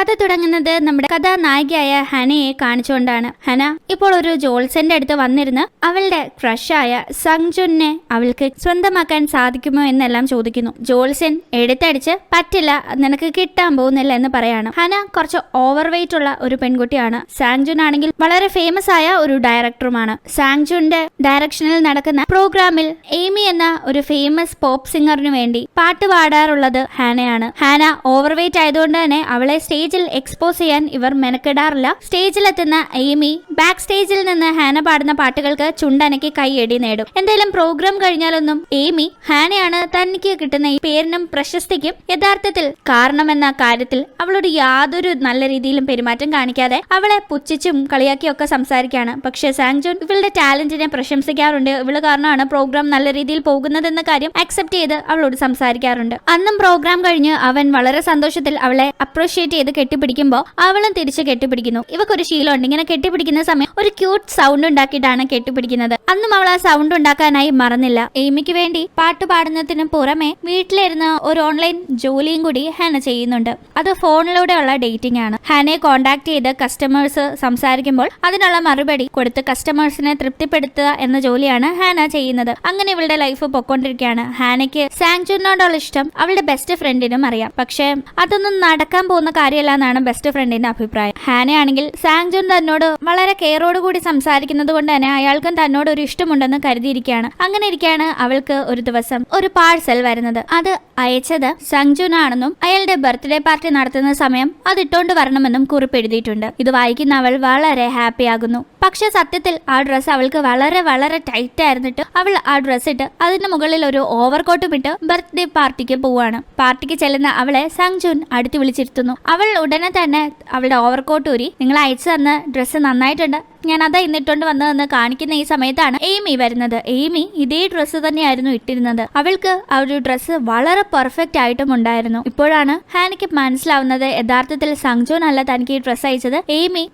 കഥ തുടങ്ങുന്നത് നമ്മുടെ കഥാനായികയായ ഹനയെ കാണിച്ചുകൊണ്ടാണ്. ഹന ഇപ്പോൾ ഒരു ജോൾസന്റെ അടുത്ത് വന്നിരുന്ന് അവളുടെ ക്രഷായ സങ്ജുനെ അവൾക്ക് സ്വന്തമാക്കാൻ സാധിക്കുമോ എന്നെല്ലാം ചോദിക്കുന്നു. ജോൾസൻ എടുത്തടിച്ച് പറ്റില്ല, നിനക്ക് കിട്ടാൻ പോകുന്നില്ല എന്ന് പറയാണ്. ഹന കുറച്ച് ഓവർ വെയിറ്റ് ഉള്ള ഒരു പെൺകുട്ടിയാണ്. സാങ്ജുൻ ആണെങ്കിൽ വളരെ ഫേമസ് ആയ ഒരു ഡയറക്ടറുമാണ്. സാങ്ജുന്റെ ഡയറക്ഷനിൽ നടക്കുന്ന പ്രോഗ്രാമിൽ എയ്മി എന്ന ഒരു ഫേമസ് പോപ്പ് സിംഗറിന് വേണ്ടി പാട്ട് പാടാറുള്ളത് ഹാനയാണ്. ഹാന ഓവർ വെയിറ്റ് ആയതുകൊണ്ട് തന്നെ അവളെ സ്റ്റേജിൽ എക്സ്പോസ് ചെയ്യാൻ ഇവർ മെനക്കെടാറില്ല. സ്റ്റേജിലെത്തുന്ന എയ്മി ബാക്ക് സ്റ്റേജിൽ നിന്ന് ഹാന പാടുന്ന പാട്ടുകൾക്ക് ചുണ്ടനയ്ക്ക് കൈയടി നേടും. എന്തായാലും പ്രോഗ്രാം കഴിഞ്ഞാലൊന്നും എയ്മി ഹാനയാണ് തനിക്ക് കിട്ടുന്ന ഈ പേരിനും പ്രശസ്തിക്കും യഥാർത്ഥത്തിൽ കാരണമെന്ന കാര്യത്തിൽ അവളോട് യാതൊരു നല്ല രീതിയിലും പെരുമാറ്റം കാണിക്കാതെ അവളെ പുച്ഛിച്ചും കളിയാക്കിയൊക്കെ സംസാരിക്കുകയാണ്. പക്ഷെ സാങ്ജുൻ ഇവളുടെ ടാലന്റിനെ പ്രശംസിക്കാറുണ്ട്. ഇവള് കാരണമാണ് പ്രോഗ്രാം നല്ല രീതിയിൽ പോകുന്നതെന്ന കാര്യം അക്സെപ്റ്റ് ചെയ്ത് അവളോട് സംസാരിക്കാറുണ്ട്. അന്നും പ്രോഗ്രാം കഴിഞ്ഞ് അവൻ വളരെ സന്തോഷത്തിൽ അവളെ അപ്രീഷിയേറ്റ് ചെയ്ത് കെട്ടിപ്പിടിക്കുമ്പോൾ അവളും തിരിച്ച് കെട്ടിപ്പിടിക്കുന്നു. ഇവക്കൊരു ശീലമുണ്ട്, ഇങ്ങനെ കെട്ടിപ്പിടിക്കുന്ന സമയം ഒരു ക്യൂട്ട് സൗണ്ട് ഉണ്ടാക്കിയിട്ടാണ് കെട്ടിപ്പിടിക്കുന്നത്. അന്നും അവൾ ആ സൗണ്ട് ഉണ്ടാക്കാനായി മറന്നില്ല. എയ്മിക്ക് വേണ്ടി പാട്ട് പാടുന്നതിന് പുറമെ വീട്ടിലിരുന്ന് ഒരു ഓൺലൈൻ ജോലിയും കൂടി ഹാന ചെയ്യുന്നുണ്ട്. അത് ഫോണിലൂടെയുള്ള ഡേറ്റിംഗ് ആണ്. ഹാനയെ കോണ്ടാക്ട് ചെയ്ത് കസ്റ്റമേഴ്സ് സംസാരിക്കുമ്പോൾ അതിനുള്ള മറുപടി കൊടുത്ത് കസ്റ്റമേഴ്സിനെ തൃപ്തിപ്പെടുത്തുക എന്ന ജോലിയാണ് ഹാന ചെയ്യുന്നത്. അങ്ങനെ ഇവളുടെ ലൈഫ് പൊക്കോണ്ടിരിക്കുകയാണ്. ഹാനയ്ക്ക് സാങ്ജുനോടുള്ള ഇഷ്ടം അവളുടെ ബെസ്റ്റ് ഫ്രണ്ടിനും അറിയാം. പക്ഷെ അതൊന്നും നടക്കാൻ പോകുന്ന കാര്യമല്ല എന്നാണ് ബെസ്റ്റ് ഫ്രണ്ടിന്റെ അഭിപ്രായം. ഹാനയാണെങ്കിൽ സാങ്ജുൻ തന്നോട് വളരെ കെയറോടുകൂടി സംസാരിക്കുന്നത് കൊണ്ട് തന്നെ അയാൾക്കും തന്നോട് ഒരു ഇഷ്ടമുണ്ടെന്ന് കരുതിയിരിക്കുകയാണ്. അങ്ങനെ ഇരിക്കുകയാണ് അവൾക്ക് ഒരു ദിവസം ഒരു പാഴ്സൽ വരുന്നത്. അത് അയച്ചത് സങ്ജുൻ ആണെന്നും അയാളുടെ ബർത്ത്ഡേ പാർട്ടി നടത്തുന്ന സമയം അത് ഇട്ടോണ്ട് വരണമെന്നും കുറിപ്പ് എഴുതിയിട്ടുണ്ട്. ഇത് വായിക്കുന്ന അവൾ വളരെ ഹാപ്പി ആകുന്നു. പക്ഷെ സത്യത്തിൽ ആ ഡ്രസ്സ് അവൾക്ക് വളരെ വളരെ ടൈറ്റ് ആയിരുന്നിട്ട് അവൾ ആ ഡ്രസ്സ് ഇട്ട് അതിന് മുകളിൽ ഒരു ഓവർകോട്ടും ഇട്ട് ബർത്ത്ഡേ പാർട്ടിക്ക് പോവാണ്. പാർട്ടിക്ക് ചെല്ലുന്ന അവളെ സങ്ജുൻ അടുത്ത് വിളിച്ചിരുത്തുന്നു. അവൾ ഉടനെ തന്നെ അവളുടെ ഓവർകോട്ട് ഊരി, നിങ്ങൾ അയച്ചു തന്ന ഡ്രസ്സ് നന്നായിട്ടുണ്ട്, ഞാൻ അതാ ഇന്നിട്ടോണ്ട് വന്നതെന്ന് കാണിക്കുന്ന ഈ സമയത്താണ് എയ്മി വരുന്നത്. എയ്മി ഇതേ ഡ്രസ്സ് തന്നെയായിരുന്നു ഇട്ടിരുന്നത്. അവൾക്ക് ആ ഒരു ഡ്രസ്സ് വളരെ പെർഫെക്റ്റ് ആയിട്ടും ഉണ്ടായിരുന്നു. ഇപ്പോഴാണ് ഹാനയ്ക്ക് മനസ്സിലാവുന്നത് യഥാർത്ഥത്തിൽ സങ്ജുൻ അല്ല തനിക്ക് ഈ ഡ്രസ്സ് അയച്ചത് എയ്മി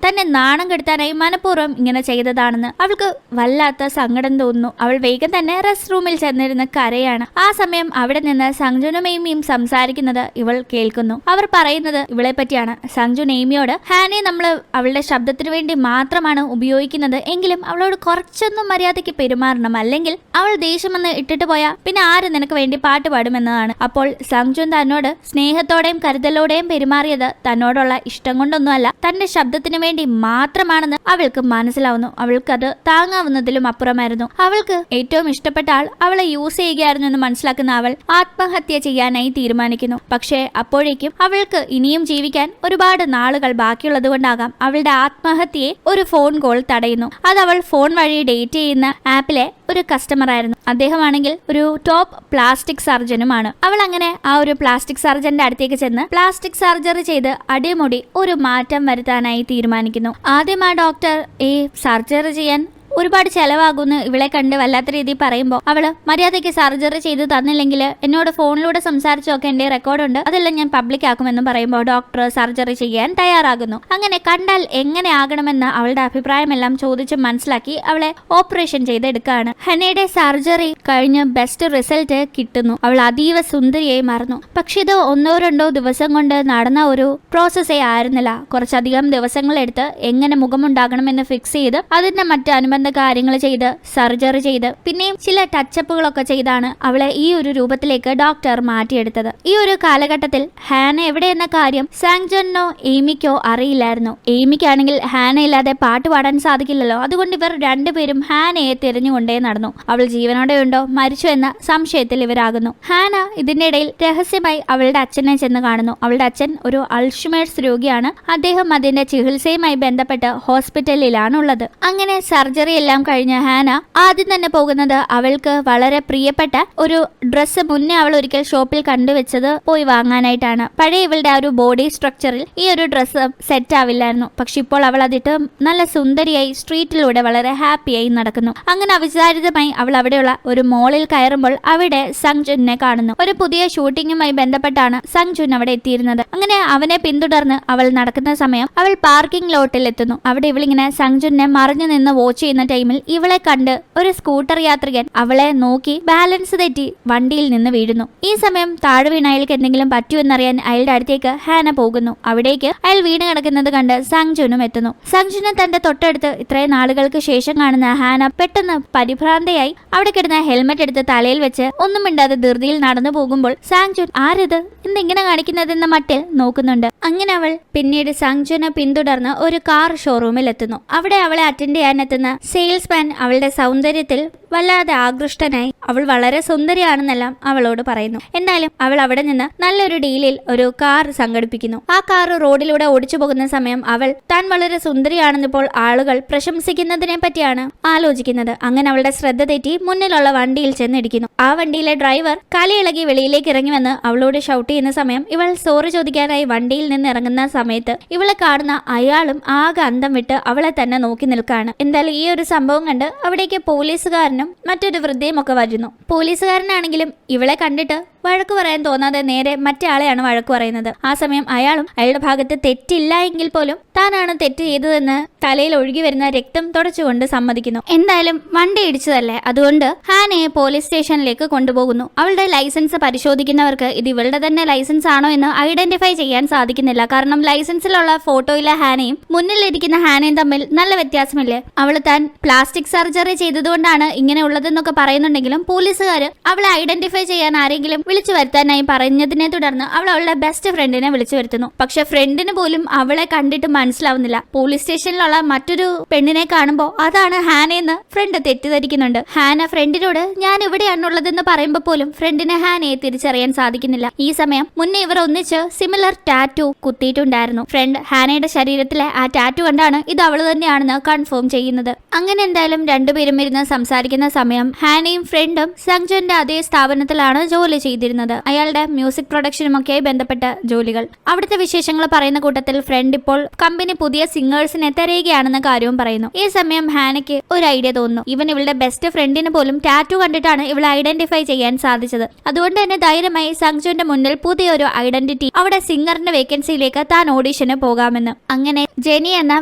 തന്നെ നാണം കെടുത്താനായി മനഃപൂർവ്വം ഇങ്ങനെ ചെയ്തതാണെന്ന് അവൾക്ക് വല്ലാത്ത സങ്കടം തോന്നുന്നു. അവൾ വേഗം തന്നെ റെസ്റ്റ് റൂമിൽ ചെന്നിരുന്ന് കരയാണ്. ആ സമയം അവിടെ നിന്ന് സങ്ജുനും എയ്മിയും സംസാരിക്കുന്നത് ഇവൾ കേൾക്കുന്നു. അവർ പറയുന്നത് ഇവളെ പറ്റിയാണ്. സങ്ജുൻ എയ്മിയോട്, ഹാനെ നമ്മൾ അവളുടെ ശബ്ദത്തിന് വേണ്ടി മാത്രമാണ് ഉപയോഗിക്കുന്നത്, എങ്കിലും അവളോട് കുറച്ചൊന്നും മര്യാദയ്ക്ക് പെരുമാറണം, അല്ലെങ്കിൽ അവൾ ദേഷ്യം വന്ന് ഇട്ടിട്ട് പോയാൽ പിന്നെ ആര് നിനക്ക് വേണ്ടി പാട്ട് പാടുമെന്നതാണ്. അപ്പോൾ സങ്ജുൻ തന്നോട് സ്നേഹത്തോടെയും കരുതലോടെയും പെരുമാറിയത് തന്നോടുള്ള ഇഷ്ടം കൊണ്ടൊന്നുമല്ല, തന്റെ ശബ്ദത്തിന് വേണ്ടി മാത്രമാണെന്ന് അവൾക്ക് മനസ്സിലാവുന്നു. അവൾക്കത് താങ്ങാവുന്നതിലും അപ്പുറമായിരുന്നു. അവൾക്ക് ഏറ്റവും ഇഷ്ടപ്പെട്ട ആൾ അവളെ യൂസ് ചെയ്യുകയായിരുന്നു എന്ന് മനസ്സിലാക്കുന്ന അവൾ ആത്മഹത്യ ചെയ്യാനായി തീരുമാനിക്കുന്നു. പക്ഷേ അപ്പോഴേക്കും അവൾക്ക് ഇനിയും ജീവിക്കാൻ ഒരുപാട് നാളുകൾ ബാക്കിയുള്ളത് കൊണ്ടാകാം അവളുടെ ആത്മഹത്യയെ ഒരു ഫോൺ കോൾ തടയുന്നു. അത് അവൾ ഫോൺ വഴി ഡേറ്റ് ചെയ്യുന്ന ആപ്പിലെ ഒരു കസ്റ്റമർ ആയിരുന്നു. അദ്ദേഹമാണെങ്കിൽ ഒരു ടോപ്പ് പ്ലാസ്റ്റിക് സർജനുമാണ്. അവൾ അങ്ങനെ ആ ഒരു പ്ലാസ്റ്റിക് സർജന്റെ അടുത്തേക്ക് ചെന്ന് പ്ലാസ്റ്റിക് സർജറി ചെയ്ത് അടിമുടി ഒരു മാറ്റം വരുത്താനായി തീരുമാനിക്കുന്നു. ആദ്യം ആ ഡോക്ടർ ഈ സർജറി ചെയ്യാൻ ഒരുപാട് ചെലവാകുന്നു ഇവളെ കണ്ട് വല്ലാത്ത രീതിയിൽ പറയുമ്പോൾ അവള് മര്യാദയ്ക്ക് സർജറി ചെയ്ത് തന്നില്ലെങ്കിൽ എന്നോട് ഫോണിലൂടെ സംസാരിച്ചൊക്കെ എന്റെ റെക്കോർഡുണ്ട്, അതെല്ലാം ഞാൻ പബ്ലിക് ആക്കുമെന്നും പറയുമ്പോൾ ഡോക്ടർ സർജറി ചെയ്യാൻ തയ്യാറാകുന്നു. അങ്ങനെ കണ്ടാൽ എങ്ങനെ ആകണമെന്ന് അവളുടെ അഭിപ്രായമെല്ലാം ചോദിച്ച് മനസ്സിലാക്കി അവളെ ഓപ്പറേഷൻ ചെയ്തെടുക്കുകയാണ്. ഹനയുടെ സർജറി കഴിഞ്ഞ് ബെസ്റ്റ് റിസൾട്ട് കിട്ടുന്നു. അവൾ അതീവ സുന്ദരിയായി മാറുന്നു. പക്ഷെ ഇത് 1-2 ദിവസം കൊണ്ട് നടന്ന ഒരു പ്രോസസ്സേ ആയിരുന്നില്ല. കുറച്ചധികം ദിവസങ്ങളെടുത്ത് എങ്ങനെ മുഖമുണ്ടാകണമെന്ന് ഫിക്സ് ചെയ്ത് അതിന്റെ മറ്റ് അനുബന്ധ കാര്യങ്ങൾ ചെയ്ത് സർജറി ചെയ്ത് പിന്നെയും ചില ടച്ചപ്പുകളൊക്കെ ചെയ്താണ് അവളെ ഈ ഒരു രൂപത്തിലേക്ക് ഡോക്ടർ മാറ്റിയെടുത്തത്. ഈ ഒരു കാലഘട്ടത്തിൽ ഹാന എവിടെയെന്ന കാര്യം സാങ്ജുനോ എയ്മിക്കോ അറിയില്ലായിരുന്നു. എയ്മിക്കാണെങ്കിൽ ഹാന ഇല്ലാതെ പാട്ട് പാടാൻ സാധിക്കില്ലല്ലോ. അതുകൊണ്ട് ഇവർ രണ്ടുപേരും ഹാനയെ തിരഞ്ഞുകൊണ്ടേ നടന്നു. അവൾ ജീവനോടെ ഉണ്ടോ മരിച്ചു എന്ന സംശയത്തിൽ ഇവരാകുന്നു. ഹാന ഇതിന്റെ ഇടയിൽ രഹസ്യമായി അവളുടെ അച്ഛനെ ചെന്ന് കാണുന്നു. അവളുടെ അച്ഛൻ ഒരു അൾഷിമേഴ്സ് രോഗിയാണ്. അദ്ദേഹം അതിന്റെ ചികിത്സയുമായി ബന്ധപ്പെട്ട് ഹോസ്പിറ്റലിലാണുള്ളത്. അങ്ങനെ സർജറി എല്ലാം കഴിഞ്ഞ ഹാന ആദ്യം തന്നെ പോകുന്നത് അവൾക്ക് വളരെ പ്രിയപ്പെട്ട ഒരു ഡ്രസ്സ് മുന്നേ അവൾ ഒരിക്കൽ ഷോപ്പിൽ കണ്ടുവെച്ചത് പോയി വാങ്ങാനായിട്ടാണ്. പഴയ ഇവളുടെ ആ ഒരു ബോഡി സ്ട്രക്ചറിൽ ഈ ഒരു ഡ്രസ്സ് സെറ്റ് ആവില്ലായിരുന്നു. പക്ഷെ ഇപ്പോൾ അവൾ അതിട്ട് നല്ല സുന്ദരിയായി സ്ട്രീറ്റിലൂടെ വളരെ ഹാപ്പിയായി നടക്കുന്നു. അങ്ങനെ അവിചാരിതമായി അവൾ അവിടെയുള്ള ഒരു മോളിൽ കയറുമ്പോൾ അവിടെ സങ്ജുനെ കാണുന്നു. ഒരു പുതിയ ഷൂട്ടിങ്ങുമായി ബന്ധപ്പെട്ടാണ് സങ്ജുൻ അവിടെ എത്തിയിരുന്നത്. അങ്ങനെ അവനെ പിന്തുടർന്ന് അവൾ നടക്കുന്ന സമയം അവൾ പാർക്കിംഗ് ലോട്ടിൽ എത്തുന്നു. അവിടെ ഇവളിങ്ങനെ സങ്ജുനെ മറിഞ്ഞു നിന്ന് വാച്ച് ചെയ്യുന്ന നിൽക്കുന്ന ടൈമിൽ ഇവളെ കണ്ട് ഒരു സ്കൂട്ടർ യാത്രികൻ അവളെ നോക്കി ബാലൻസ് തെറ്റി വണ്ടിയിൽ നിന്ന് വീഴുന്നു. ഈ സമയം താഴെ വീണ അയാൾക്ക് എന്തെങ്കിലും പറ്റുമെന്നറിയാൻ അയാളുടെ അടുത്തേക്ക് ഹാന പോകുന്നു. അവിടേക്ക് അയാൾ വീണ് കിടക്കുന്നത് കണ്ട് സങ്ജുനും എത്തുന്നു. സങ്ജുനും തന്റെ തൊട്ടടുത്ത് ഇത്രയും നാളുകൾക്ക് ശേഷം കാണുന്ന ഹാന പെട്ടെന്ന് പരിഭ്രാന്തയായി അവിടെ കിടന്ന ഹെൽമെറ്റ് എടുത്ത് തലയിൽ വെച്ച് ഒന്നും മിണ്ടാതെ ധൃതിയിൽ നടന്നു പോകുമ്പോൾ സാങ്ജുൻ ആരിത് എന്തെങ്ങനെ കാണിക്കുന്നതെന്ന മട്ടിൽ നോക്കുന്നുണ്ട്. അങ്ങനെ അവൾ പിന്നീട് സങ്ജുനെ പിന്തുടർന്ന് ഒരു കാർ ഷോറൂമിൽ എത്തുന്നു. അവിടെ അവളെ അറ്റൻഡ് ചെയ്യാൻ എത്തുന്ന സെയിൽസ്മാൻ അവളുടെ സൗന്ദര്യത്തിൽ വല്ലാതെ ആകൃഷ്ടനായി അവൾ വളരെ സുന്ദരിയാണെന്നെല്ലാം അവളോട് പറയുന്നു. എന്തായാലും അവൾ അവിടെ നിന്ന് നല്ലൊരു ഡീലിൽ ഒരു കാർ സംഘടിപ്പിക്കുന്നു. ആ കാർ റോഡിലൂടെ ഓടിച്ചു പോകുന്ന സമയം അവൾ താൻ വളരെ സുന്ദരിയാണെന്നിപ്പോൾ ആളുകൾ പ്രശംസിക്കുന്നതിനെ പറ്റിയാണ് ആലോചിക്കുന്നത്. അങ്ങനെ അവളുടെ ശ്രദ്ധ തെറ്റി മുന്നിലുള്ള വണ്ടിയിൽ ചെന്നിടിക്കുന്നു. ആ വണ്ടിയിലെ ഡ്രൈവർ കലയിളകി വെളിയിലേക്ക് ഇറങ്ങി വന്ന് അവളോട് ഷൗട്ട് ചെയ്യുന്ന സമയം ഇവൾ സോറി ചോദിക്കാനായി വണ്ടിയിൽ നിന്ന് ഇറങ്ങുന്ന സമയത്ത് ഇവളെ കാണുന്ന അയാളും ആകെ അന്തം വിട്ട് അവളെ തന്നെ നോക്കി നിൽക്കുകയാണ്. എന്തായാലും ഈ ഒരു സംഭവം കണ്ട് അവിടേക്ക് പോലീസുകാരനും മറ്റൊരു വൃദ്ധയും ഒക്കെ വരുന്നു. പോലീസുകാരനാണെങ്കിലും ഇവളെ കണ്ടിട്ട് വഴക്ക് പറയാൻ തോന്നാതെ നേരെ മറ്റേ ആളെയാണ് വഴക്ക് പറയുന്നത്. ആ സമയം അയാളും അയാളുടെ ഭാഗത്ത് തെറ്റില്ല എങ്കിൽ പോലും താനാണ് തെറ്റ് ചെയ്തതെന്ന് തലയിൽ ഒഴുകി വരുന്ന രക്തം തുടച്ചുകൊണ്ട് സമ്മതിക്കുന്നു. എന്തായാലും വണ്ടി ഇടിച്ചതല്ലേ, അതുകൊണ്ട് ഹാനയെ പോലീസ് സ്റ്റേഷനിലേക്ക് കൊണ്ടുപോകുന്നു. അവളുടെ ലൈസൻസ് പരിശോധിക്കുന്നവർക്ക് ഇത് ഇവളുടെ തന്നെ ലൈസൻസ് ആണോ എന്ന് ഐഡന്റിഫൈ ചെയ്യാൻ സാധിക്കുന്നില്ല. കാരണം ലൈസൻസിലുള്ള ഫോട്ടോയിലെ ഹാനയും മുന്നിലിരിക്കുന്ന ഹാനയും തമ്മിൽ നല്ല വ്യത്യാസമില്ലേ. അവൾ താൻ പ്ലാസ്റ്റിക് സർജറി ചെയ്തതുകൊണ്ടാണ് ഇങ്ങനെ ഉള്ളതെന്നൊക്കെ പറയുന്നുണ്ടെങ്കിലും പോലീസുകാർ അവളെ ഐഡന്റിഫൈ ചെയ്യാൻ ആരെങ്കിലും വിളിച്ചു വരുത്താനായി പറഞ്ഞതിനെ തുടർന്ന് അവൾ അവളുടെ ബെസ്റ്റ് ഫ്രണ്ടിനെ വിളിച്ചു വരുത്തുന്നു. പക്ഷെ ഫ്രണ്ടിന് പോലും അവളെ കണ്ടിട്ട് മനസ്സിലാവുന്നില്ല. പോലീസ് സ്റ്റേഷനിലുള്ള മറ്റൊരു പെണ്ണിനെ കാണുമ്പോൾ അതാണ് ഹാനയെന്ന് ഫ്രണ്ട് തെറ്റിദ്ധരിക്കുന്നുണ്ട്. ഹാന ഫ്രണ്ടിനോട് ഞാൻ ഇവിടെയാണുള്ളതെന്ന് പറയുമ്പോൾ പോലും ഫ്രണ്ടിനെ ഹാനയെ തിരിച്ചറിയാൻ സാധിക്കുന്നില്ല. ഈ സമയം മുന്നേ ഇവർ ഒന്നിച്ച് സിമിലർ ടാറ്റു കുത്തിയിട്ടുണ്ടായിരുന്നു. ഫ്രണ്ട് ഹാനയുടെ ശരീരത്തിലെ ആ ടാറ്റു കണ്ടാണ് ഇത് അവൾ തന്നെയാണെന്ന് കൺഫേം ചെയ്യുന്നത്. അങ്ങനെ എന്തായാലും രണ്ടുപേരും ഇരുന്ന് സംസാരിക്കുന്ന സമയം ഹാനയും ഫ്രണ്ടും സങ്ജുന്റെ അതേ സ്ഥാപനത്തിലാണ് ജോലി ചെയ്തിരുന്നത്. അയാളുടെ മ്യൂസിക് പ്രൊഡക്ഷനുമൊക്കെയായി ബന്ധപ്പെട്ട ജോലികൾ. അവിടുത്തെ വിശേഷങ്ങൾ പറയുന്ന കൂട്ടത്തിൽ ഫ്രണ്ട് ഇപ്പോൾ കമ്പനി പുതിയ സിംഗേഴ്സിനെ തിരയുകയാണെന്ന കാര്യവും പറയുന്നു. ഈ സമയം ഹാനയ്ക്ക് ഒരു ഐഡിയ തോന്നുന്നു. ഇവൻ ഇവളുടെ ബെസ്റ്റ് ഫ്രണ്ടിന് പോലും ടാറ്റു കണ്ടിട്ടാണ് ഇവളെ ഐഡന്റിഫൈ ചെയ്യാൻ സാധിച്ചത്. അതുകൊണ്ട് തന്നെ ധൈര്യമായി സങ്ജുന്റെ മുന്നിൽ പുതിയൊരു ഐഡന്റിറ്റി അവിടെ സിംഗറിന്റെ വേക്കൻസിയിലേക്ക് താൻ ഓഡിഷന് പോകാമെന്ന്. അങ്ങനെ ജെനി എന്ന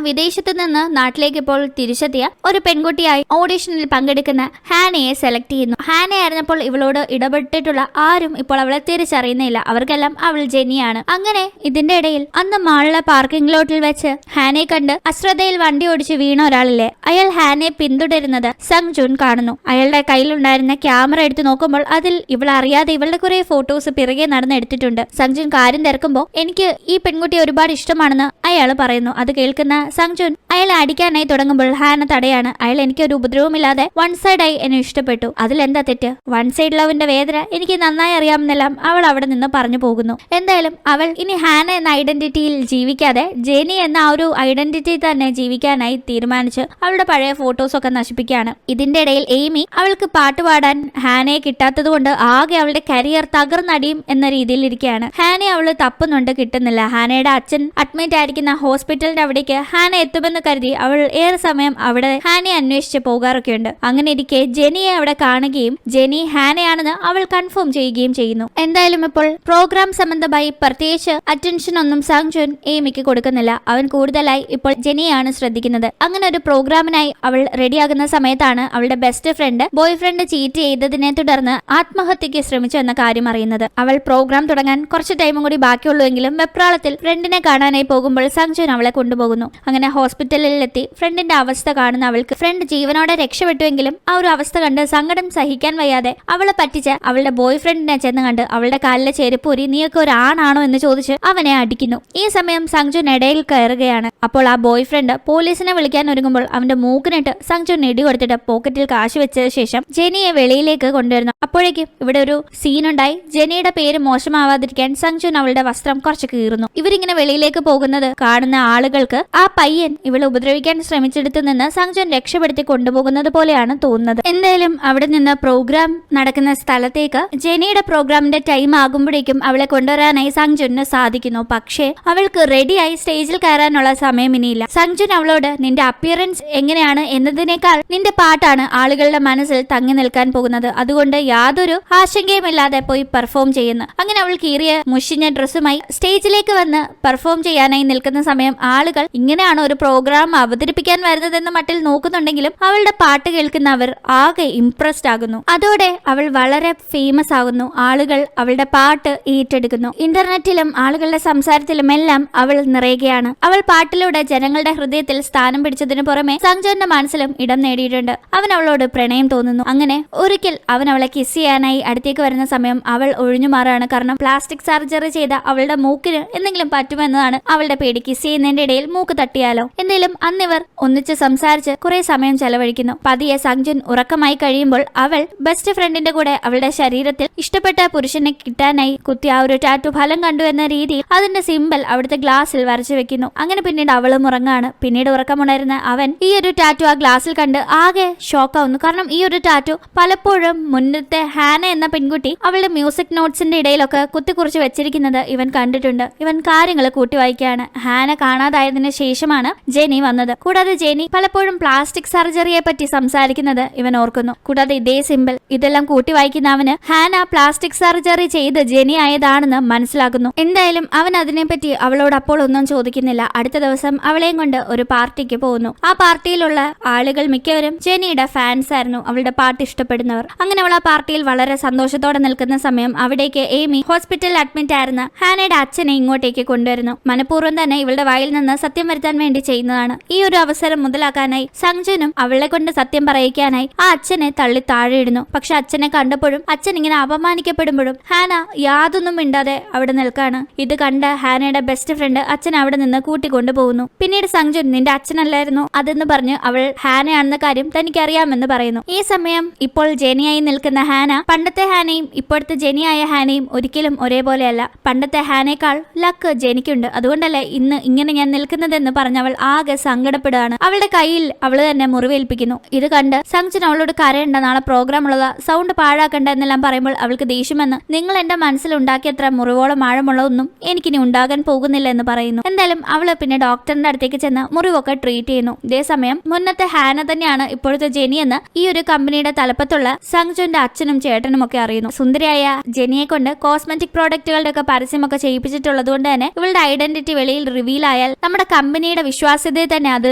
വിദേശത്ത് നിന്ന് നാട്ടിലേക്ക് ഇപ്പോൾ തിരിച്ചെത്തിയ ഒരു പെൺകുട്ടിയായി ഓഡിഷനിൽ പങ്കെടുക്കുന്ന ഹാനയെ സെലക്ട് ചെയ്യുന്നു. ഹാനയായിരുന്നപ്പോൾ ഇവളോട് ഇടപെട്ടിട്ടുള്ള ആരും ഇപ്പോൾ അവളെ തിരിച്ചറിയുന്നില്ല. അവർക്കെല്ലാം അവൾ ജെനിയാണ്. അങ്ങനെ ഇതിന്റെ ഇടയിൽ അന്ന് മാളിലെ പാർക്കിംഗ് ലോട്ടിൽ വെച്ച് ഹാനയെ കണ്ട് അശ്രദ്ധയിൽ വണ്ടി ഓടിച്ച് വീണ ഒരാളില്ലേ, അയാൾ ഹാനയെ പിന്തുടരുന്നത് സങ്ജുൻ കാണുന്നു. അയാളുടെ കയ്യിലുണ്ടായിരുന്ന ക്യാമറ എടുത്ത് നോക്കുമ്പോൾ അതിൽ ഇവൾ അറിയാതെ ഇവളുടെ കുറെ ഫോട്ടോസ് പിറകെ നടന്ന് എടുത്തിട്ടുണ്ട്. സങ്ജുൻ കാര്യം തിരക്കുമ്പോൾ എനിക്ക് ഈ പെൺകുട്ടിയെ ഒരുപാട് ഇഷ്ടമാണെന്ന് അയാൾ പറയുന്നു. അത് കേൾക്കുന്ന സങ്ജുൻ അയാളെ അടിക്കാനായി തുടങ്ങുമ്പോൾ ഹാന തടയാണ്. അയാൾ എനിക്ക് ഒരു ഉപദ്രവമില്ലാതെ വൺ സൈഡായി എന്നെ ഇഷ്ടപ്പെട്ടു, അതിലെന്താ തെറ്റ്? വൺ സൈഡ് ലവിന്റെ വേദന എനിക്ക് നന്നായി അറിയാമെന്നെല്ലാം അവൾ അവിടെ നിന്ന് പറഞ്ഞു പോകുന്നു. എന്തായാലും അവൾ ഇനി ഹാന എന്ന ഐഡന്റിറ്റിയിൽ ജീവിക്കാതെ ജെനി എന്ന ആ ഒരു ഐഡന്റിറ്റി തന്നെ ജീവിക്കാനായി തീരുമാനിച്ച് അവളുടെ പഴയ ഫോട്ടോസ് ഒക്കെ നശിപ്പിക്കുകയാണ്. ഇതിന്റെ ഇടയിൽ എയ്മി അവൾക്ക് പാട്ട് പാടാൻ ഹാനയെ കിട്ടാത്തത് കൊണ്ട് ആകെ അവളുടെ കരിയർ തകർന്നടിയും എന്ന രീതിയിൽ ഇരിക്കുകയാണ്. ഹാനയെ അവള് തപ്പുന്നുണ്ട്, കിട്ടുന്നില്ല. ഹാനയുടെ അച്ഛൻ അഡ്മിറ്റ് ആയിരിക്കുന്ന ഹോസ്പിറ്റലിന്റെ അവിടേക്ക് ഹാന എത്തുമെന്ന് കരുതി അവൾ ഏറെ സമയം അവിടെ ഹാനയെ അന്വേഷിച്ച് പോകാറൊക്കെയുണ്ട്. അങ്ങനെ ഇരിക്കെ ജെനിയെ അവിടെ കാണുകയും ജെനി ഹാനയാണെന്ന് അവൾ കൺഫേം ചെയ്യുകയും ചെയ്യുന്നു. എന്തായാലും ഇപ്പോൾ പ്രോഗ്രാം സംബന്ധമായി പ്രത്യേകിച്ച് അറ്റൻഷൻ ഒന്നും സങ്ജുൻ എയ്മിക്ക് കൊടുക്കുന്നില്ല. അവൻ കൂടുതലായി ഇപ്പോൾ ജെനിയാണ് ശ്രദ്ധിക്കുന്നത്. അങ്ങനെ ഒരു പ്രോഗ്രാമിനായി അവൾ റെഡിയാകുന്ന സമയത്താണ് അവളുടെ best friend boy friend cheat ചെയ്തതിനെ തുടർന്ന് ആത്മഹത്യക്ക് ശ്രമിച്ചു എന്ന കാര്യം അറിയുന്നത്. അവൾ പ്രോഗ്രാം തുടങ്ങാൻ കുറച്ച് ടൈമും കൂടി ബാക്കിയുള്ളൂവെങ്കിലും വെപ്രാളത്തിൽ ഫ്രണ്ടിനെ കാണാനായി പോകുമ്പോൾ സങ്ജുൻ അവളെ കൊണ്ടുപോകുന്നു. അങ്ങനെ ഹോസ്പിറ്റലിലെത്തി ഫ്രണ്ടിന്റെ അവസ്ഥ കാണുന്ന അവൾക്ക് ഫ്രണ്ട് ജീവനോടെ രക്ഷപ്പെട്ടുവെങ്കിലും ആ ഒരു അവസ്ഥ കണ്ട് സങ്കടം സഹിക്കാൻ വയ്യാതെ അവളെ പറ്റിച്ച് അവളുടെ ബോയ് ഫ്രണ്ടിനെ ചെന്ന് കണ്ട് അവളുടെ കാലിലെ ചെരുപ്പൂരി നീയൊക്കെ ഒരു ആണാണോ എന്ന് ചോദിച്ച് അവനെ അടിക്കുന്നു. ഈ സമയം സങ്ജുൻ ഇടയിൽ കയറുകയാണ്. അപ്പോൾ ആ ബോയ് ഫ്രണ്ട് പോലീസിനെ വിളിക്കാൻ ഒരുങ്ങുമ്പോൾ അവന്റെ മൂക്കിനിട്ട് സങ്ജുൻ ഇടി കൊടുത്തിട്ട് പോക്കറ്റിൽ കാശ് വെച്ച ശേഷം ജെനിയെ വെളിയിലേക്ക് കൊണ്ടുവരുന്നു. അപ്പോഴേക്കും ഇവിടെ ഒരു സീനുണ്ടായി. ജെനിയുടെ പേര് മോശമാവാതിരിക്കാൻ സങ്ജുൻ അവളുടെ വസ്ത്രം കുറച്ച് കീറുന്നു. ഇവരിങ്ങനെ വെളിയിലേക്ക് പോകുന്നത് കാണുന്ന ആളുകൾക്ക് ആ പയ്യൻ ഇവളെ ഉപദ്രവിക്കാൻ ശ്രമിച്ചെടുത്തു നിന്ന് സങ്ജുൻ രക്ഷപ്പെടുത്തി കൊണ്ടുപോകുന്നത് പോലെയാണ് തോന്നുന്നത്. എന്തായാലും അവിടെ നിന്ന് പ്രോഗ്രാം നടക്കുന്ന സ്ഥലത്തേക്ക് ജെനിയുടെ പ്രോഗ്രാമിന്റെ ടൈം ആകുമ്പോഴേക്കും അവളെ കൊണ്ടുവരാനായി സങ്ജുന് സാധിക്കുന്നു. പക്ഷേ അവൾക്ക് റെഡിയായി സ്റ്റേജിൽ കയറാനുള്ള സമയം ഇനിയില്ല. സങ്ജുൻ അവളോട് നിന്റെ അപ്പിയറൻസ് എങ്ങനെയാണ് എന്നതിനേക്കാൾ നിന്റെ പാട്ടാണ് ആളുകളുടെ മനസ്സിൽ തങ്ങി നിൽക്കാൻ പോകുന്നത്, അതുകൊണ്ട് യാതൊരു ആശങ്കയുമില്ലാതെ പോയി പെർഫോം ചെയ്യുന്നു. അങ്ങനെ അവൾ കീറിയ മുഷിഞ്ഞ ഡ്രസ്സുമായി സ്റ്റേജിലേക്ക് വന്ന് പെർഫോം ചെയ്യാനായി നിൽക്കുന്ന സമയം ആളുകൾ ഇങ്ങനെയാണ് ഒരു പ്രോഗ്രാം അവതരിപ്പിക്കാൻ വരുന്നതെന്ന് മട്ടിൽ നോക്കുന്നുണ്ടെങ്കിലും അവളുടെ പാട്ട് കേൾക്കുന്നവർ ആകെ ഇംപ്രസ്ഡ് ആകുന്നു. അതോടെ അവൾ വളരെ ഫേമസ് ആകുന്നു. ആളുകൾ അവളുടെ പാട്ട് ഏറ്റെടുക്കുന്നു. ഇന്റർനെറ്റിലും ആളുകളുടെ സംസാരത്തിലും എല്ലാം അവൾ നിറയുകയാണ്. അവൾ പാട്ടിലൂടെ ജനങ്ങളുടെ ഹൃദയത്തിൽ സ്ഥാനം പിടിച്ചതിനു പുറമെ സഞ്ജുവിന്റെ മനസ്സിലും ഇടം നേടിയിട്ടുണ്ട്. അവൻ അവളോട് പ്രണയം തോന്നുന്നു. അങ്ങനെ ഒരിക്കൽ അവൻ അവളെ കിസ് ചെയ്യാനായി അടുത്തേക്ക് വരുന്ന സമയം അവൾ ഒഴിഞ്ഞു മാറാണ്. കാരണം പ്ലാസ്റ്റിക് സർജറി ചെയ്ത അവളുടെ മൂക്കിന് എന്തെങ്കിലും പറ്റുമെന്നതാണ് അവളുടെ പേടി. കിസ് ചെയ്യുന്നതിന്റെ ഇടയിൽ മൂക്ക് തട്ടിയാലോ. എന്തായാലും അന്നിവർ ഒന്നിച്ച് സംസാരിച്ച് കുറെ സമയം ചെലവഴിക്കുന്നു. പതിയെ സഞ്ജുൻ ഉറക്കമായി കഴിയുമ്പോൾ അവൾ ബെസ്റ്റ് ഫ്രണ്ടിന്റെ കൂടെ അവളുടെ ശരീരത്തിൽ ഇഷ്ടപ്പെട്ട പുരുഷനെ കിട്ടാനായി കുത്തി ആ ഒരു ടാറ്റു ഫലം കണ്ടു എന്ന രീതിയിൽ അതിന്റെ സിമ്പൽ അവിടുത്തെ ഗ്ലാസിൽ വരച്ചു വെക്കുന്നു. അങ്ങനെ പിന്നീട് അവളും ഉറങ്ങാണ്. പിന്നീട് ഉറക്കമുണരുന്ന അവൻ ഈ ഒരു ടാറ്റു ആ ഗ്ലാസിൽ കണ്ട് ആകെ ഷോക്കാവുന്നു. കാരണം ഈ ഒരു ടാറ്റു പലപ്പോഴും മുന്നത്തെ ഹാന എന്ന പെൺകുട്ടി അവളുടെ മ്യൂസിക് നോട്ട്സിന്റെ ഇടയിലൊക്കെ കുത്തിക്കുറിച്ച് വെച്ചിരിക്കുന്നത് ഇവൻ കണ്ടിട്ടുണ്ട്. ഇവൻ കാര്യങ്ങൾ കൂട്ടി വായിക്കുകയാണ്. ഹാന കാണാതായതിനു ശേഷമാണ് ജെനി വന്നത്. കൂടാതെ ജെനി പലപ്പോഴും പ്ലാസ്റ്റിക് സർജറിയെ പറ്റി സംസാരിക്കുന്നത് ഇവൻ ഓർക്കുന്നു. കൂടാതെ ഇതേ സിമ്പിൾ ഇതെല്ലാം കൂട്ടി വായിക്കുന്ന അവന് ഹാന പ്ലാസ്റ്റിക് സർജറി ചെയ്ത് ജെനി ആയതാണെന്ന് മനസ്സിലാകുന്നു. എന്തായാലും അവൻ അതിനെപ്പറ്റി അവളോട് അപ്പോൾ ഒന്നും ചോദിക്കുന്നില്ല. അടുത്ത ദിവസം അവളെയും കൊണ്ട് ഒരു പാർട്ടിക്ക് പോകുന്നു. ആ പാർട്ടിയിലുള്ള ആളുകൾ മിക്കവരും ജെനിയുടെ ഫാൻസ് ആയിരുന്നു, അവളുടെ പാട്ട് ഇഷ്ടപ്പെടുന്നവർ. അങ്ങനെ അവൾ ആ പാർട്ടിയിൽ വളരെ സന്തോഷത്തോടെ നിൽക്കുന്ന സമയം അവിടേക്ക് ഏമി ഹോസ്പിറ്റലിൽ അഡ്മിറ്റ് ആയിരുന്ന ഹാനയുടെ അച്ഛനെ ഇങ്ങോട്ടേക്ക് കൊണ്ടുവരുന്നു. മനഃപൂർവ്വം തന്നെ ഇവളുടെ വായിൽ നിന്ന് സത്യം വരുത്താൻ വേണ്ടി ചെയ്യുന്നതാണ്. ഈ ഒരു അവസരം മുതലാക്കാനായി സഞ്ജുനും അവളെ കൊണ്ട് സത്യം പറയിക്കാനായി ആ അച്ഛനെ തള്ളി താഴെയിടുന്നു. പക്ഷെ അച്ഛനെ കണ്ടപ്പോഴും അച്ഛൻ ഇങ്ങനെ അപമാനിക്കപ്പെടുമ്പോഴും ഹാന യാതൊന്നും മിണ്ടാതെ അവിടെ നിൽക്കാണ്. ഇത് കണ്ട ഹാനയുടെ ബെസ്റ്റ് ഫ്രണ്ട് അച്ഛൻ അവിടെ നിന്ന് കൂട്ടിക്കൊണ്ടുപോകുന്നു. പിന്നീട് സഞ്ജുൻ നിന്റെ അച്ഛനല്ലായിരുന്നു അതെന്ന് പറഞ്ഞ് അവൾ ഹാനയാണെന്ന കാര്യം തനിക്കറിയാമെന്ന് പറയുന്നു. ഈ സമയം ഇപ്പോൾ ജെനിയായി നിൽക്കുന്ന ഹാന പണ്ടത്തെ ഹാനയും ഇപ്പോഴത്തെ ജെനിയായ ഹാനയും ഒരിക്കലും ഒരേപോലെയല്ല. പണ്ടത്തെ ഹാനേക്കാൾ ലക്ക് ജെനിക്കുണ്ട്. അതുകൊണ്ടല്ലേ ഇന്ന് ഇങ്ങനെ ഞാൻ നിൽക്കുന്നതെന്ന് പറഞ്ഞവൾ ആകെ സങ്കടപ്പെടുകയാണ്. അവളുടെ കയ്യിൽ അവള് തന്നെ മുറിവേൽപ്പിക്കുന്നു. ഇത് കണ്ട് സഞ്ജുൻ അവളോട് കരയണ്ട, നാളെ പ്രോഗ്രാം ഉള്ളതാ, സൗണ്ട് പാഴാക്കണ്ട എന്നെല്ലാം പറയുമ്പോൾ അവൾക്ക് ദേഷ്യമെന്ന് നിങ്ങൾ എന്റെ മനസ്സിൽ ഉണ്ടാക്കിയത്ര മുറിവോളം ആഴമുള്ളതൊന്നും എനിക്കിനി ഉണ്ടാകാൻ പോകുന്നില്ല എന്ന് പറയുന്നു. എന്തായാലും അവള് പിന്നെ ഡോക്ടറിന്റെ അടുത്തേക്ക് ചെന്ന് മുറിവൊക്കെ ട്രീറ്റ് ചെയ്യുന്നു. ഇതേസമയം മുന്നത്തെ ഹാന തന്നെയാണ് ഇപ്പോഴത്തെ ജെനി എന്ന് ഈ ഒരു കമ്പനിയുടെ തലപ്പത്തുള്ള സഞ്ജുന്റെ അച്ഛനും ചേട്ടനും ഒക്കെ അറിയുന്നു. സുന്ദരിയായ ജെനിയെ കൊണ്ട് കോസ്മെറ്റിക് പ്രോഡക്റ്റുകളുടെ ഒക്കെ പരസ്യമൊക്കെ ചെയ്യിപ്പിച്ചിട്ടുള്ളത് കൊണ്ട് തന്നെ ഇവളുടെ ഐഡന്റിറ്റി വെളിയിൽ റിവീൽ ആയാൽ നമ്മുടെ കമ്പനിയുടെ വിശ്വാസ്യതയെ തന്നെ അത്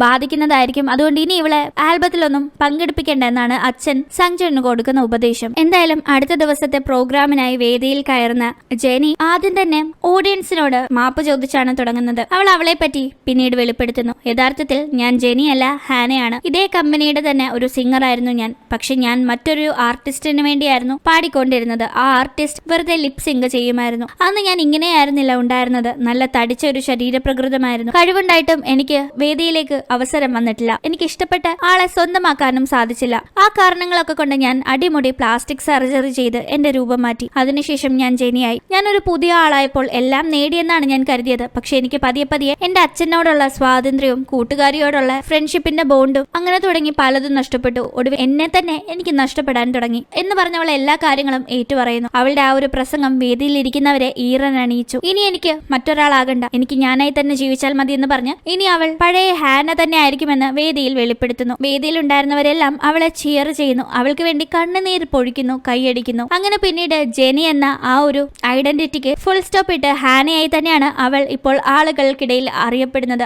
ബാധിക്കുന്നതായിരിക്കും. അതുകൊണ്ട് ഇനി ഇവളെ ആൽബത്തിലൊന്നും പങ്കെടുപ്പിക്കേണ്ട എന്നാണ് അച്ഛൻ സഞ്ജുവിന് കൊടുക്കുന്ന ഉപദേശം. എന്തായാലും അടുത്ത ദിവസത്തെ പ്രോഗ്രാമിനായി വേദിയിൽ കയറുന്ന ജെനി ആദ്യം തന്നെ ഓഡിയൻസിനോട് മാപ്പ് ചോദിച്ചാണ് തുടങ്ങുന്നത്. അവൾ അവളെ പറ്റി പിന്നീട് വെളിപ്പെടുത്തുന്നു. യഥാർത്ഥത്തിൽ ഞാൻ ജെനിയല്ല, ഹാനയാണ്. ഇതേ കമ്പനിയുടെ തന്നെ ഒരു സിംഗർ ആയിരുന്നു ഞാൻ. പക്ഷെ ഞാൻ മറ്റൊരു ആർട്ടിസ്റ്റിന് വേണ്ടിയായിരുന്നു പാടിക്കൊണ്ടിരുന്നത്. ആ ആർട്ടിസ്റ്റ് വെറുതെ ലിപ് സിങ്ക് ചെയ്യുമായിരുന്നു. അന്ന് ഞാൻ ഇങ്ങനെയായിരുന്നില്ല ഉണ്ടായിരുന്നത്. നല്ല തടിച്ച ഒരു ശരീരപ്രകൃതമായിരുന്നു. കഴിവുണ്ടായിട്ടും എനിക്ക് വേദിയിലേക്ക് അവസരം വന്നിട്ടില്ല. എനിക്ക് ഇഷ്ടപ്പെട്ട ആളെ സ്വന്തമാക്കാനും സാധിച്ചില്ല. ആ കാരണങ്ങളൊക്കെ കൊണ്ട് ഞാൻ അടിമുടി പ്ലാസ്റ്റിക് സർജറി ചെയ്ത് എന്റെ രൂപം മാറ്റി. അതിനുശേഷം ഞാൻ ജെനിയായി. ഞാനൊരു പുതിയ ആളായപ്പോൾ എല്ലാം നേടിയെന്നാണ് ഞാൻ കരുതിയത്. പക്ഷെ എനിക്ക് പതിയെ പതിയെ എന്റെ അച്ഛനോടുള്ള സ്വാതന്ത്ര്യവും കൂട്ടുകാരിയോടുള്ള ഫ്രണ്ട്ഷിപ്പിന്റെ ബോണ്ടും അങ്ങനെ തുടങ്ങി പലതും നഷ്ടപ്പെട്ടു. ഒടുവിൽ എന്നെ തന്നെ എനിക്ക് നഷ്ടപ്പെടാൻ തുടങ്ങി എന്ന് പറഞ്ഞവൾ എല്ലാ കാര്യങ്ങളും ഏറ്റുപറയുന്നു. അവളുടെ ആ ഒരു പ്രസംഗം വേദിയിൽ ഇരിക്കുന്നവരെ ഈറനണിയിച്ചു. ഇനി എനിക്ക് മറ്റൊരാളാകണ്ട, എനിക്ക് ഞാനായി തന്നെ ജീവിച്ചാൽ മതി എന്ന് പറഞ്ഞ് ഇനി അവൾ പഴയ ഹാന തന്നെ ആയിരിക്കുമെന്ന് വേദിയിൽ വെളിപ്പെടുത്തുന്നു. വേദിയിൽ ഉണ്ടായിരുന്നവരെല്ലാം അവളെ ചിയർ ചെയ്യുന്നു. അവൾക്ക് വേണ്ടി കണ്ണുനീർ പൊഴിക്കുന്നു, കൈയടിക്കുന്നു. അങ്ങനെ പിന്നീട് ജെനി എന്ന ആ ഒരു ഐഡന്റിറ്റിക്ക് ഫുൾ സ്റ്റോപ്പ് ഇട്ട് ഹാനയായി തന്നെയാണ് അവൾ ഇപ്പോൾ ആളുകൾക്കിടയിൽ അറിയപ്പെടുന്നത്.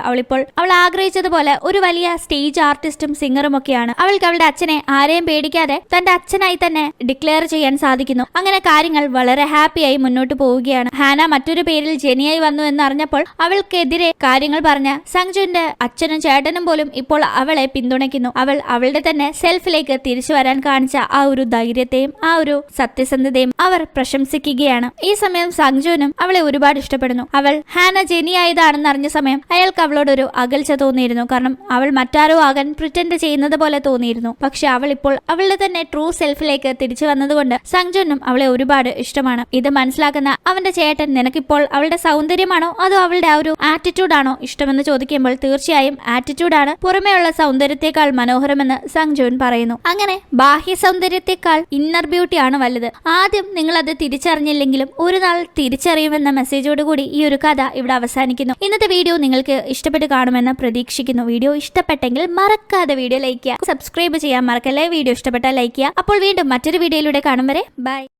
അവൾ ആഗ്രഹിച്ചതുപോലെ ഒരു വലിയ സ്റ്റേജ് ആർട്ടിസ്റ്റും സിംഗറും ഒക്കെയാണ്. അവൾക്ക് അവളുടെ അച്ഛനെ ആരെയും പേടിക്കാതെ തന്റെ അച്ഛനായി തന്നെ ഡിക്ലെയർ ചെയ്യാൻ സാധിക്കുന്നു. അങ്ങനെ കാര്യങ്ങൾ വളരെ ഹാപ്പിയായി മുന്നോട്ട് പോവുകയാണ്. ഹാന മറ്റൊരു പേരിൽ ജെനിയായി വന്നു എന്ന് അറിഞ്ഞപ്പോൾ അവൾക്കെതിരെ കാര്യങ്ങൾ പറഞ്ഞ സഞ്ജുവിന്റെ അച്ഛനും ചേട്ടനും പോലും ഇപ്പോൾ അവളെ പിന്തുണയ്ക്കുന്നു. അവൾ അവളുടെ തന്നെ സെൽഫിലേക്ക് തിരിച്ചു വരാൻ കാണിച്ച ആ ഒരു ധൈര്യത്തെയും ആ ഒരു സത്യസന്ധതയും അവർ പ്രശംസിക്കുകയാണ്. ഈ സമയം സഞ്ജുവിനും അവളെ ഒരുപാട് ഇഷ്ടപ്പെടുന്നു. അവൾ ഹാന ജെനിയായതാണെന്ന് അറിഞ്ഞ സമയം അയാൾക്ക് അവളോടൊരു അകൽച്ച തോന്നിയിരുന്നു. കാരണം അവൾ മറ്റാരോ ആകാൻ പ്രിറ്റൻഡ് ചെയ്യുന്നത് പോലെ തോന്നിയിരുന്നു. പക്ഷെ അവൾ ഇപ്പോൾ അവളുടെ തന്നെ ട്രൂ സെൽഫിലേക്ക് തിരിച്ചു വന്നതുകൊണ്ട് സഞ്ജുനും അവളെ ഒരുപാട് ഇഷ്ടമാണ്. ഇത് മനസ്സിലാക്കുന്ന അവന്റെ ചേട്ടൻ നിനക്കിപ്പോൾ അവളുടെ സൗന്ദര്യമാണോ അതോ അവളുടെ ആ ഒരു ആറ്റിറ്റ്യൂഡാണോ ഇഷ്ടമെന്ന് ചോദിക്കുമ്പോൾ തീർച്ചയായും ആറ്റിറ്റ്യൂഡാണ് പുറമേയുള്ള സൗന്ദര്യത്തെക്കാൾ മനോഹരമെന്ന് സഞ്ജുൻ പറയുന്നു. അങ്ങനെ ബാഹ്യ സൗന്ദര്യത്തെക്കാൾ ഇന്നർ ബ്യൂട്ടി ആണ് വലുത്. ആദ്യം നിങ്ങൾ അത് തിരിച്ചറിഞ്ഞില്ലെങ്കിലും ഒരു നാൾ തിരിച്ചറിയുമെന്ന മെസ്സേജോട് കൂടി ഈ ഒരു കഥ ഇവിടെ അവസാനിക്കുന്നു. ഇന്നത്തെ വീഡിയോ നിങ്ങൾക്ക് ഇഷ്ടപ്പെട്ട് കാണുമെന്ന് പ്രതീക്ഷിക്കുന്നു. വീഡിയോ ഇഷ്ടപ്പെട്ടെങ്കിൽ മറക്കാതെ വീഡിയോ ലൈക്ക് ചെയ്യുക, സബ്സ്ക്രൈബ് ചെയ്യാൻ മറക്കല്ലേ. വീഡിയോ ഇഷ്ടപ്പെട്ടാൽ ലൈക്ക് ചെയ്യുക. അപ്പോൾ വീണ്ടും മറ്റൊരു വീഡിയോയിലൂടെ കാണും വരെ ബൈ.